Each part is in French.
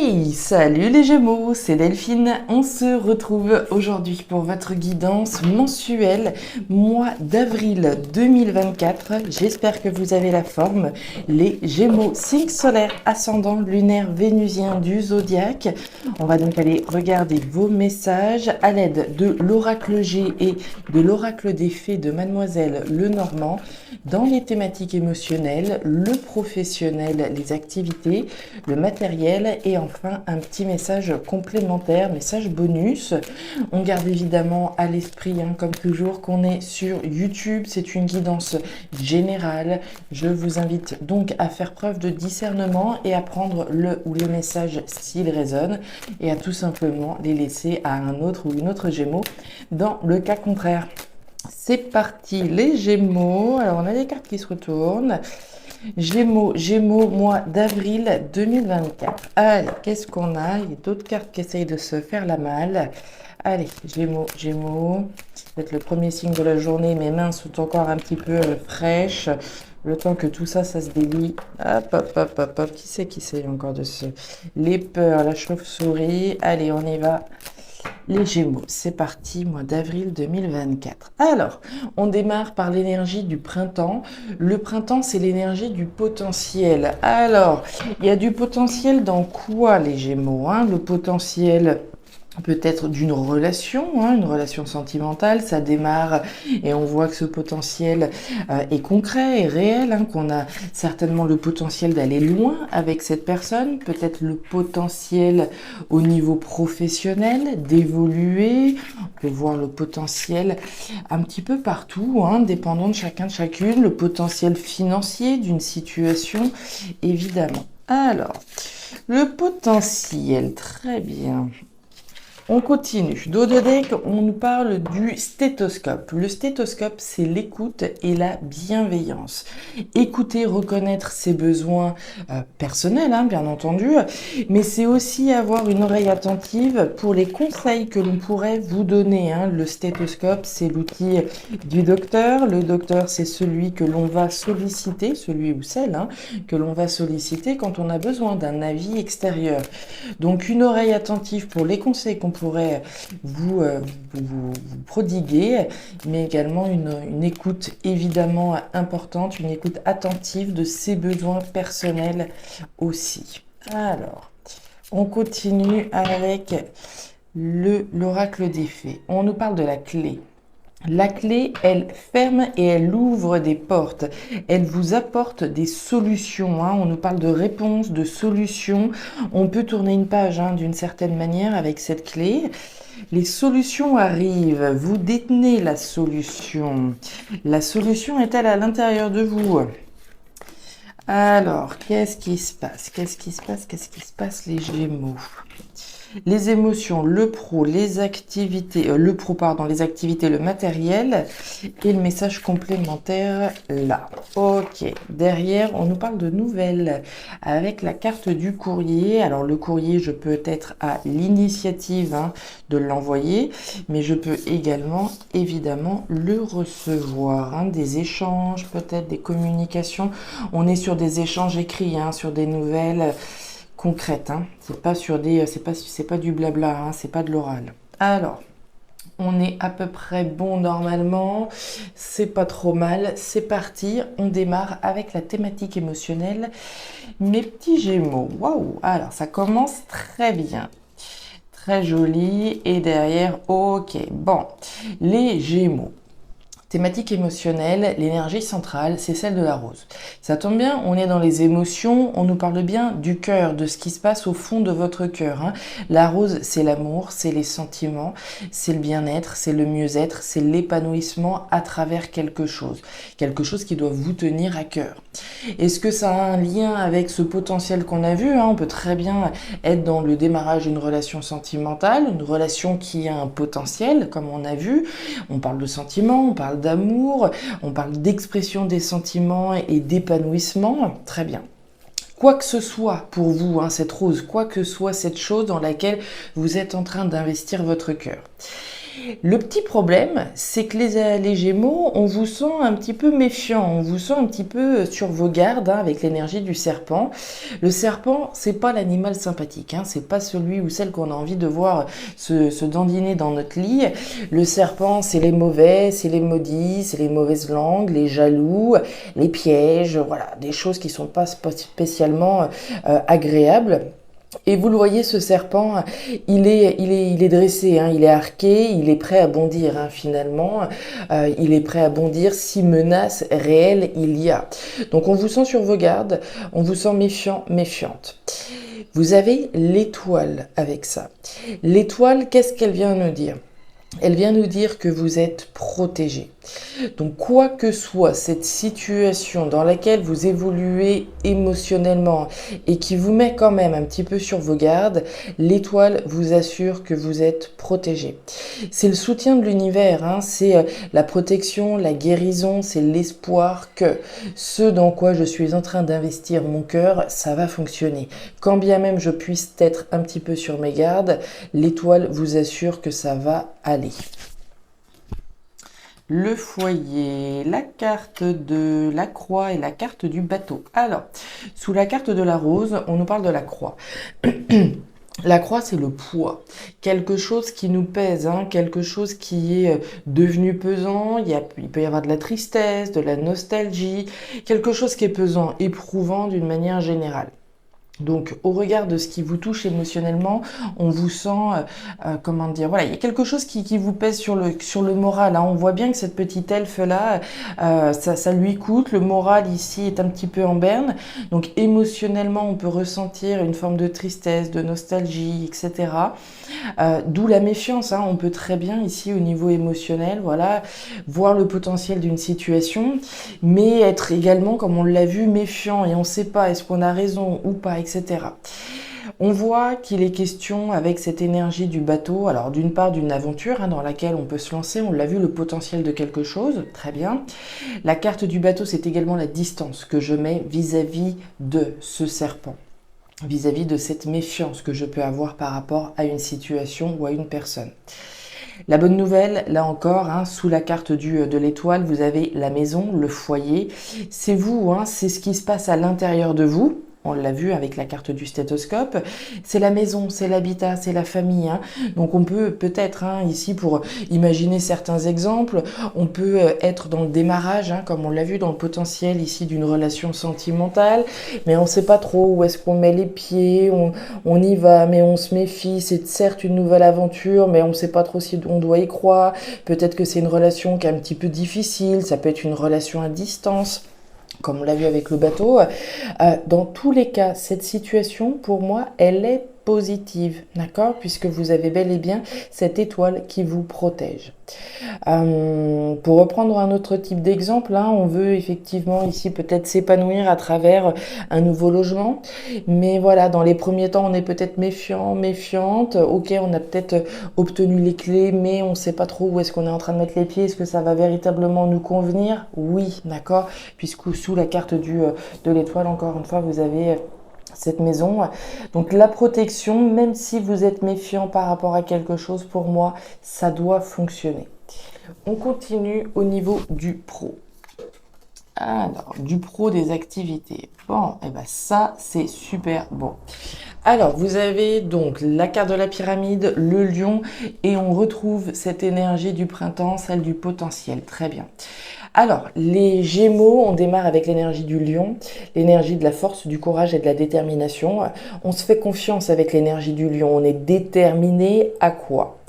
Hey, salut les Gémeaux, c'est Delphine. On se retrouve aujourd'hui pour votre guidance mensuelle, mois d'avril 2024. J'espère que vous avez la forme. Les Gémeaux, signe solaire, ascendant lunaire vénusien du zodiaque. On va donc aller regarder vos messages à l'aide de l'oracle G et de l'oracle des fées de Mademoiselle Lenormand dans les thématiques émotionnelles, le professionnel, les activités, le matériel et enfin un petit message complémentaire, message bonus. On garde évidemment à l'esprit, comme toujours, qu'on est sur YouTube. C'est une guidance générale. Je vous invite donc à faire preuve de discernement et à prendre le ou les messages s'ils résonnent et à tout simplement les laisser à un autre ou une autre Gémeaux dans le cas contraire. C'est parti les Gémeaux. Alors on a des cartes qui se retournent. Gémeaux, mois d'avril 2024. Allez, qu'est-ce qu'on a? Il y a d'autres cartes qui essayent de se faire la malle. Allez, Gémeaux. C'est peut-être le premier signe de la journée. Mes mains sont encore un petit peu fraîches. Le temps que tout ça, ça se délie. Hop. Qui c'est encore de ce... Les peurs, la chauve-souris. Allez, on y va. Les Gémeaux, c'est parti, mois d'avril 2024. Alors, on démarre par l'énergie du printemps. Le printemps, c'est l'énergie du potentiel. Alors, il y a du potentiel dans quoi, les Gémeaux, Le potentiel peut-être d'une relation, une relation sentimentale, ça démarre et on voit que ce potentiel est concret et réel, qu'on a certainement le potentiel d'aller loin avec cette personne, peut-être le potentiel au niveau professionnel, d'évoluer, on peut voir le potentiel un petit peu partout, dépendant de chacun de chacune, le potentiel financier d'une situation, évidemment. Alors, le potentiel, très bien. On continue. Dos de deck, on nous parle du stéthoscope. Le stéthoscope, c'est l'écoute et la bienveillance. Écouter, reconnaître ses besoins personnels, bien entendu, mais c'est aussi avoir une oreille attentive pour les conseils que l'on pourrait vous donner. Le stéthoscope, c'est l'outil du docteur. Le docteur, c'est celui que l'on va solliciter, celui ou celle que l'on va solliciter quand on a besoin d'un avis extérieur. Donc, une oreille attentive pour les conseils qu'on pourrait vous prodiguer, mais également une écoute évidemment importante, une écoute attentive de ses besoins personnels aussi. Alors, on continue avec l'oracle des fées. On nous parle de la clé. La clé, elle ferme et elle ouvre des portes. Elle vous apporte des solutions. On nous parle de réponses, de solutions. On peut tourner une page d'une certaine manière avec cette clé. Les solutions arrivent. Vous détenez la solution. La solution est-elle à l'intérieur de vous? Alors, qu'est-ce qui se passe? Qu'est-ce qui se passe, les Gémeaux? Les émotions, le pro, les activités, les activités, le matériel et le message complémentaire là. Ok, derrière, on nous parle de nouvelles avec la carte du courrier. Alors, le courrier, je peux être à l'initiative de l'envoyer, mais je peux également, évidemment, le recevoir. Des échanges, peut-être des communications. On est sur des échanges écrits, sur des nouvelles concrète, c'est pas sur des, c'est pas du blabla, c'est pas de l'oral. Alors, on est à peu près bon normalement, c'est pas trop mal, c'est parti, on démarre avec la thématique émotionnelle. Mes petits Gémeaux, waouh, alors ça commence très bien. Très joli, et derrière, ok, bon, les Gémeaux. Thématique émotionnelle, l'énergie centrale, c'est celle de la rose. Ça tombe bien, on est dans les émotions, on nous parle bien du cœur, de ce qui se passe au fond de votre cœur. La rose, c'est l'amour, c'est les sentiments, c'est le bien-être, c'est le mieux-être, c'est l'épanouissement à travers quelque chose qui doit vous tenir à cœur. Est-ce que ça a un lien avec ce potentiel qu'on a vu? On peut très bien être dans le démarrage d'une relation sentimentale, une relation qui a un potentiel, comme on a vu. On parle de sentiments, on parle d'amour, on parle d'expression des sentiments et d'épanouissement. Très bien. Quoi que ce soit pour vous, cette rose, quoi que soit cette chose dans laquelle vous êtes en train d'investir votre cœur. Le petit problème, c'est que les Gémeaux, on vous sent un petit peu méfiant, on vous sent un petit peu sur vos gardes avec l'énergie du serpent. Le serpent, c'est pas l'animal sympathique, c'est pas celui ou celle qu'on a envie de voir se dandiner dans notre lit. Le serpent, c'est les mauvais, c'est les maudits, c'est les mauvaises langues, les jaloux, les pièges, voilà, des choses qui sont pas spécialement agréables. Et vous le voyez, ce serpent, il est dressé, il est arqué, il est prêt à bondir finalement. Il est prêt à bondir si menace réelle il y a. Donc on vous sent sur vos gardes, on vous sent méfiant, méfiante. Vous avez l'étoile avec ça. L'étoile, qu'est-ce qu'elle vient nous dire ? Elle vient nous dire que vous êtes protégé. Donc, quoi que soit cette situation dans laquelle vous évoluez émotionnellement et qui vous met quand même un petit peu sur vos gardes, l'étoile vous assure que vous êtes protégé. C'est le soutien de l'univers, c'est la protection, la guérison, c'est l'espoir que ce dans quoi je suis en train d'investir mon cœur, ça va fonctionner. Quand bien même je puisse être un petit peu sur mes gardes, l'étoile vous assure que ça va aller. Le foyer, la carte de la croix et la carte du bateau. Alors, sous la carte de la rose, on nous parle de la croix. La croix, c'est le poids, quelque chose qui nous pèse, quelque chose qui est devenu pesant, il peut y avoir de la tristesse, de la nostalgie, quelque chose qui est pesant, éprouvant d'une manière générale. Donc, au regard de ce qui vous touche émotionnellement, on vous sent, voilà, il y a quelque chose qui vous pèse sur le moral. On voit bien que cette petite elfe-là, ça lui coûte. Le moral ici est un petit peu en berne. Donc, émotionnellement, on peut ressentir une forme de tristesse, de nostalgie, etc. D'où la méfiance. On peut très bien ici, au niveau émotionnel, voilà, voir le potentiel d'une situation, mais être également, comme on l'a vu, méfiant et on ne sait pas est-ce qu'on a raison ou pas, etc. On voit qu'il est question avec cette énergie du bateau, alors d'une part d'une aventure dans laquelle on peut se lancer, on l'a vu, le potentiel de quelque chose, très bien. La carte du bateau, c'est également la distance que je mets vis-à-vis de ce serpent, vis-à-vis de cette méfiance que je peux avoir par rapport à une situation ou à une personne. La bonne nouvelle, là encore, sous la carte de l'étoile, vous avez la maison, le foyer. C'est vous, c'est ce qui se passe à l'intérieur de vous. On l'a vu avec la carte du stéthoscope. C'est la maison, c'est l'habitat, c'est la famille. Donc on peut peut-être, ici pour imaginer certains exemples, on peut être dans le démarrage, comme on l'a vu dans le potentiel ici d'une relation sentimentale, mais on ne sait pas trop où est-ce qu'on met les pieds, on y va, mais on se méfie. C'est certes une nouvelle aventure, mais on ne sait pas trop si on doit y croire. Peut-être que c'est une relation qui est un petit peu difficile, ça peut être une relation à distance, comme on l'a vu avec le bateau. Dans tous les cas, cette situation, pour moi, elle est positive, d'accord ? Puisque vous avez bel et bien cette étoile qui vous protège. Pour reprendre un autre type d'exemple, on veut effectivement ici peut-être s'épanouir à travers un nouveau logement, mais voilà, dans les premiers temps, on est peut-être méfiant, méfiante. Ok, on a peut-être obtenu les clés, mais on ne sait pas trop où est-ce qu'on est en train de mettre les pieds. Est-ce que ça va véritablement nous convenir ? Oui, d'accord, puisque sous la carte de l'étoile, encore une fois, vous avez cette maison. Donc la protection, même si vous êtes méfiant par rapport à quelque chose, pour moi, ça doit fonctionner. On continue au niveau du pro. Alors, du pro des activités. Bon, et ben ça, c'est super bon. Alors, vous avez donc la carte de la pyramide, le lion, et on retrouve cette énergie du printemps, celle du potentiel. Très bien. Alors, les Gémeaux, on démarre avec l'énergie du lion, l'énergie de la force, du courage et de la détermination. On se fait confiance avec l'énergie du lion. On est déterminé à quoi ?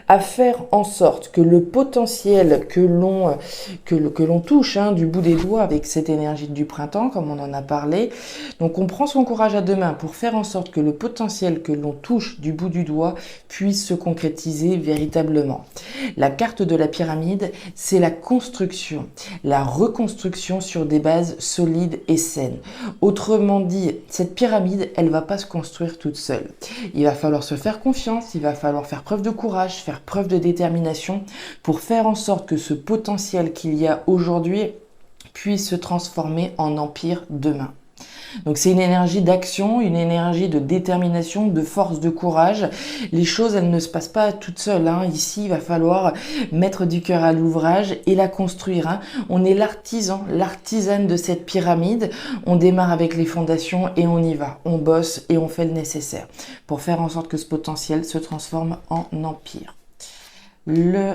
À faire en sorte que le potentiel que l'on touche du bout des doigts avec cette énergie du printemps, comme on en a parlé, donc on prend son courage à deux mains pour faire en sorte que le potentiel que l'on touche du bout du doigt puisse se concrétiser véritablement. La carte de la pyramide, c'est la construction, la reconstruction sur des bases solides et saines. Autrement dit, cette pyramide, elle va pas se construire toute seule. Il va falloir se faire confiance, il va falloir faire preuve de courage, faire preuve de détermination pour faire en sorte que ce potentiel qu'il y a aujourd'hui puisse se transformer en empire demain. Donc c'est une énergie d'action, une énergie de détermination, de force, de courage. Les choses, elles ne se passent pas toutes seules, hein. Ici, il va falloir mettre du cœur à l'ouvrage et la construire, hein. On est l'artisan, l'artisane de cette pyramide. On démarre avec les fondations et on y va. On bosse et on fait le nécessaire pour faire en sorte que ce potentiel se transforme en empire.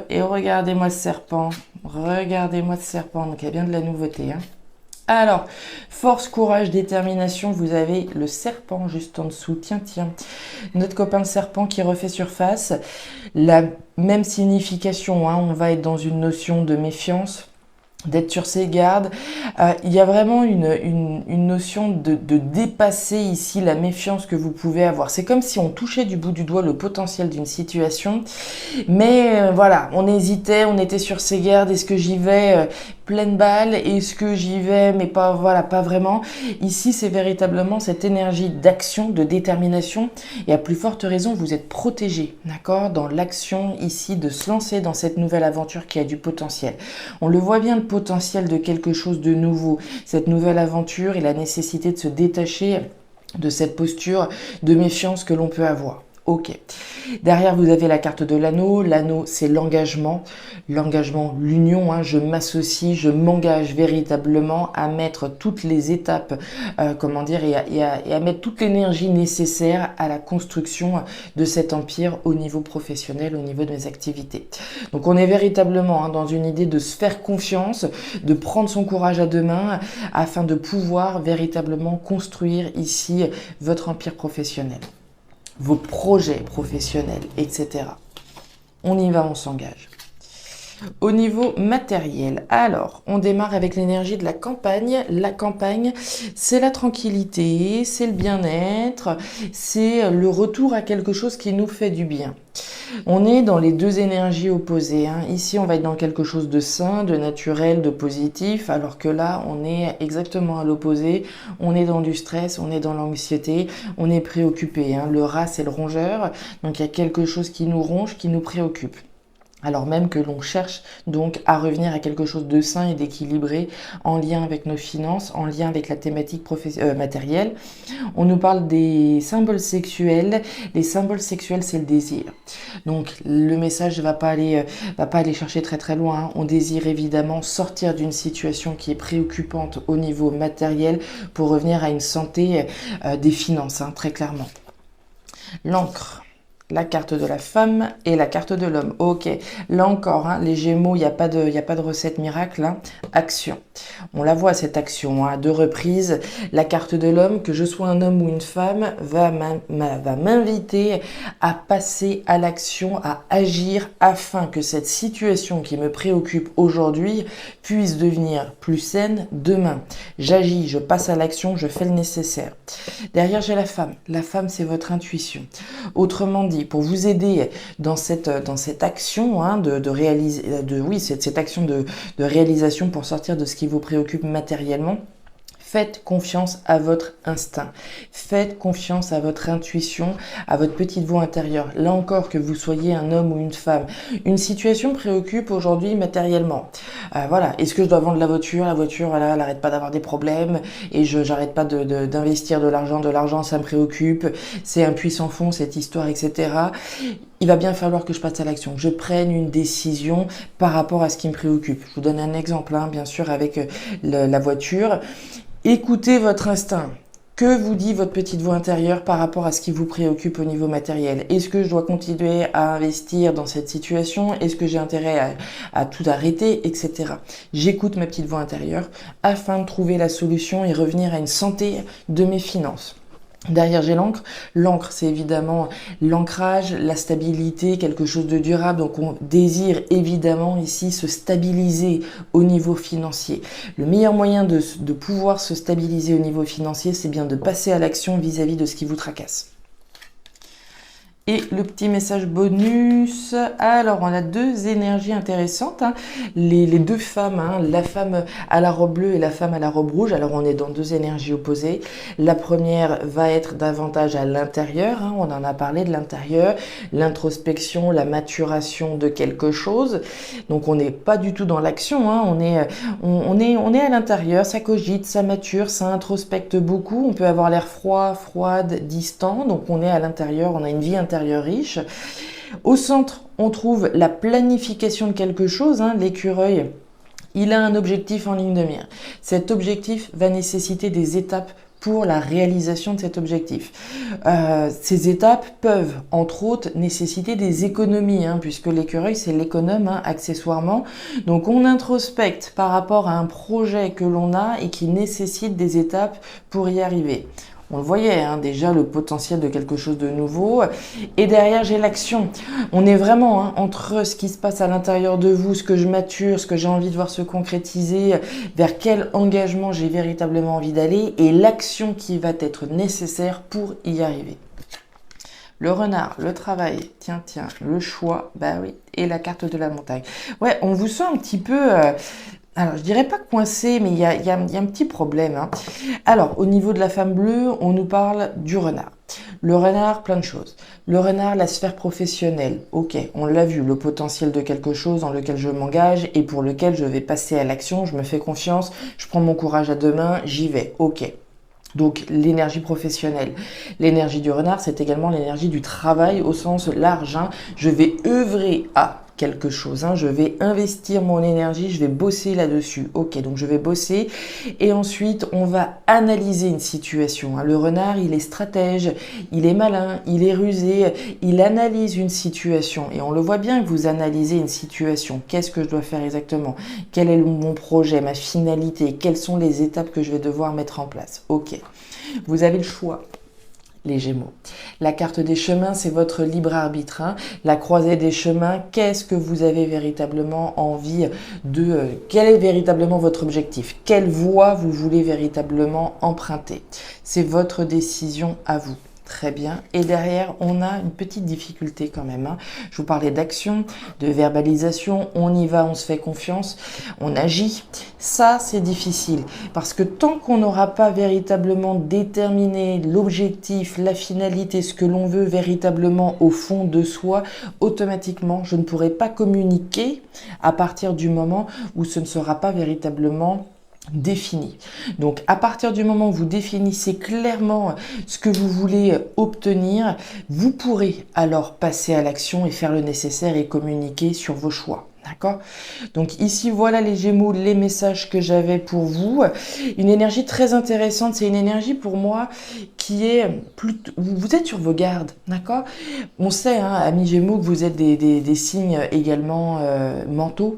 Et regardez-moi ce serpent. Regardez-moi ce serpent. Donc il y a bien de la nouveauté, hein. Alors, force, courage, détermination, vous avez le serpent juste en dessous. Tiens, tiens, notre copain le serpent qui refait surface. La même signification, hein, on va être dans une notion de méfiance, d'être sur ses gardes. Il y a vraiment une notion de dépasser ici la méfiance que vous pouvez avoir. C'est comme si on touchait du bout du doigt le potentiel d'une situation, mais voilà, on hésitait, on était sur ses gardes. Est-ce que j'y vais pleine balle? Est-ce que j'y vais, mais pas, voilà, pas vraiment. Ici, c'est véritablement cette énergie d'action, de détermination, et à plus forte raison, vous êtes protégé, d'accord, dans l'action ici de se lancer dans cette nouvelle aventure qui a du potentiel. On le voit bien, le potentiel de quelque chose de nouveau, cette nouvelle aventure et la nécessité de se détacher de cette posture de méfiance que l'on peut avoir. Ok. Derrière, vous avez la carte de l'anneau. L'anneau, c'est l'engagement. L'engagement, l'union. Hein. Je m'associe, je m'engage véritablement à mettre toutes les étapes, et à mettre toute l'énergie nécessaire à la construction de cet empire au niveau professionnel, au niveau de mes activités. Donc, on est véritablement dans une idée de se faire confiance, de prendre son courage à deux mains afin de pouvoir véritablement construire ici votre empire professionnel, vos projets professionnels, etc. On y va, on s'engage. Au niveau matériel, alors, on démarre avec l'énergie de la campagne. La campagne, c'est la tranquillité, c'est le bien-être, c'est le retour à quelque chose qui nous fait du bien. On est dans les deux énergies opposées, hein. Ici, on va être dans quelque chose de sain, de naturel, de positif, alors que là, on est exactement à l'opposé. On est dans du stress, on est dans l'anxiété, on est préoccupé, hein. Le rat, c'est le rongeur, donc il y a quelque chose qui nous ronge, qui nous préoccupe. Alors même que l'on cherche donc à revenir à quelque chose de sain et d'équilibré en lien avec nos finances, en lien avec la thématique matérielle. On nous parle des symboles sexuels. Les symboles sexuels, c'est le désir. Donc le message ne va pas aller chercher très très loin, hein. On désire évidemment sortir d'une situation qui est préoccupante au niveau matériel pour revenir à une santé des finances, hein, très clairement. L'encre. La carte de la femme et la carte de l'homme. Ok, là encore, hein, les Gémeaux, il n'y a pas de recette miracle, hein. Action. On la voit cette action, hein, à deux reprises. La carte de l'homme, que je sois un homme ou une femme, va m'inviter à passer à l'action, à agir afin que cette situation qui me préoccupe aujourd'hui puisse devenir plus saine demain. J'agis, je passe à l'action, je fais le nécessaire. Derrière, j'ai la femme. La femme, c'est votre intuition. Autrement dit, pour vous aider dans cette action, hein, cette action de réalisation pour sortir de ce qui vous préoccupe matériellement, faites confiance à votre instinct. Faites confiance à votre intuition, à votre petite voix intérieure. Là encore, que vous soyez un homme ou une femme. Une situation préoccupe aujourd'hui matériellement. Voilà. Est-ce que je dois vendre la voiture? La voiture, voilà, elle n'arrête pas d'avoir des problèmes et j'arrête pas d'investir de l'argent. De l'argent, ça me préoccupe. C'est un puits sans fond, cette histoire, etc. Il va bien falloir que je passe à l'action, que je prenne une décision par rapport à ce qui me préoccupe. Je vous donne un exemple, hein, bien sûr, avec la voiture. Écoutez votre instinct. Que vous dit votre petite voix intérieure par rapport à ce qui vous préoccupe au niveau matériel? Est-ce que je dois continuer à investir dans cette situation? Est-ce que j'ai intérêt à tout arrêter, etc. J'écoute ma petite voix intérieure afin de trouver la solution et revenir à une santé de mes finances. Derrière, j'ai l'encre. L'encre, c'est évidemment l'ancrage, la stabilité, quelque chose de durable. Donc, on désire évidemment ici se stabiliser au niveau financier. Le meilleur moyen de pouvoir se stabiliser au niveau financier, c'est bien de passer à l'action vis-à-vis de ce qui vous tracasse. Et le petit message bonus, alors on a deux énergies intéressantes, hein. Les deux femmes, hein, la femme à la robe bleue et la femme à la robe rouge. Alors on est dans deux énergies opposées. La première va être davantage à l'intérieur, hein, on en a parlé de l'intérieur, l'introspection, la maturation de quelque chose. Donc on n'est pas du tout dans l'action, hein, on est à l'intérieur, ça cogite, ça mature, ça introspecte beaucoup. On peut avoir l'air froid, froide, distant, donc on est à l'intérieur, on a une vie intérieure riche. Au centre, on trouve la planification de quelque chose, hein, l'écureuil. Il a un objectif en ligne de mire. Cet objectif va nécessiter des étapes pour la réalisation de cet objectif. Ces étapes peuvent, entre autres, nécessiter des économies, hein, puisque l'écureuil, c'est l'économe, hein, accessoirement. Donc, on introspecte par rapport à un projet que l'on a et qui nécessite des étapes pour y arriver. On le voyait, hein, déjà le potentiel de quelque chose de nouveau. Et derrière, j'ai l'action. On est vraiment, hein, entre ce qui se passe à l'intérieur de vous, ce que je mature, ce que j'ai envie de voir se concrétiser, vers quel engagement j'ai véritablement envie d'aller et l'action qui va être nécessaire pour y arriver. Le renard, le travail, tiens, le choix, bah oui, et la carte de la montagne. Ouais, on vous sent un petit peu... alors, je dirais pas coincé, mais il y a un petit problème, hein. Alors, au niveau de la femme bleue, on nous parle du renard. Le renard, plein de choses. Le renard, la sphère professionnelle. Ok, on l'a vu, le potentiel de quelque chose dans lequel je m'engage et pour lequel je vais passer à l'action. Je me fais confiance, je prends mon courage à deux mains, j'y vais. Ok. Donc l'énergie professionnelle. L'énergie du renard, c'est également l'énergie du travail au sens large, hein. Je vais œuvrer à quelque chose, hein. Je vais investir mon énergie, je vais bosser là-dessus. Ok, donc je vais bosser et ensuite on va analyser une situation, hein. Le renard, il est stratège, il est malin, il est rusé, il analyse une situation et on le voit bien que vous analysez une situation. Qu'est-ce que je dois faire exactement? Quel est mon projet, ma finalité? Quelles sont les étapes que je vais devoir mettre en place? Ok, vous avez le choix. Les Gémeaux. La carte des chemins, c'est votre libre arbitre, hein. La croisée des chemins, qu'est-ce que vous avez véritablement envie de... quel est véritablement votre objectif? Quelle voie vous voulez véritablement emprunter? C'est votre décision à vous. Très bien. Et derrière, on a une petite difficulté quand même, hein. Je vous parlais d'action, de verbalisation. On y va, on se fait confiance, on agit. Ça, c'est difficile parce que tant qu'on n'aura pas véritablement déterminé l'objectif, la finalité, ce que l'on veut véritablement au fond de soi, automatiquement, je ne pourrai pas communiquer à partir du moment où ce ne sera pas véritablement défini. Donc à partir du moment où vous définissez clairement ce que vous voulez obtenir, vous pourrez alors passer à l'action et faire le nécessaire et communiquer sur vos choix. D'accord? Donc ici, voilà les Gémeaux, les messages que j'avais pour vous. Une énergie très intéressante, c'est une énergie pour moi qui est plutôt... Vous êtes sur vos gardes, d'accord? On sait, hein, amis Gémeaux, que vous êtes des signes également mentaux.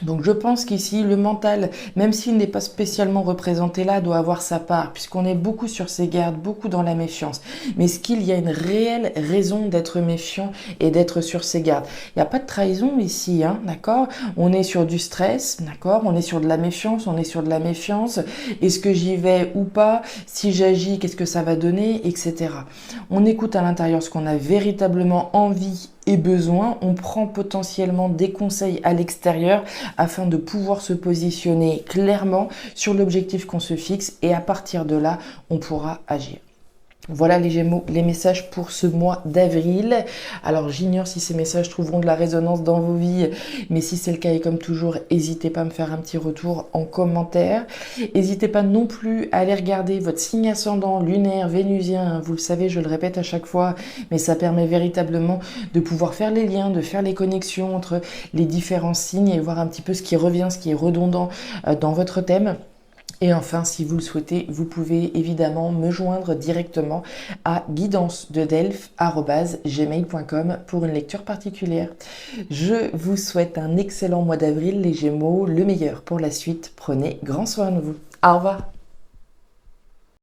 Donc je pense qu'ici, le mental, même s'il n'est pas spécialement représenté là, doit avoir sa part, puisqu'on est beaucoup sur ses gardes, beaucoup dans la méfiance. Mais est-ce qu'il y a une réelle raison d'être méfiant et d'être sur ses gardes? Il n'y a pas de trahison ici, hein, d'accord? On est sur du stress, d'accord? On est sur de la méfiance, on est sur de la méfiance. Est-ce que j'y vais ou pas? Si j'agis, qu'est-ce que ça va donner? Etc. On écoute à l'intérieur ce qu'on a véritablement envie et besoin, on prend potentiellement des conseils à l'extérieur afin de pouvoir se positionner clairement sur l'objectif qu'on se fixe et à partir de là, on pourra agir. Voilà les Gémeaux, les messages pour ce mois d'avril. Alors j'ignore si ces messages trouveront de la résonance dans vos vies, mais si c'est le cas et comme toujours, n'hésitez pas à me faire un petit retour en commentaire. N'hésitez pas non plus à aller regarder votre signe ascendant, lunaire, vénusien. Vous le savez, je le répète à chaque fois, mais ça permet véritablement de pouvoir faire les liens, de faire les connexions entre les différents signes et voir un petit peu ce qui revient, ce qui est redondant dans votre thème. Et enfin, si vous le souhaitez, vous pouvez évidemment me joindre directement à guidance-de-delphes@gmail.com pour une lecture particulière. Je vous souhaite un excellent mois d'avril, les Gémeaux, le meilleur pour la suite. Prenez grand soin de vous. Au revoir.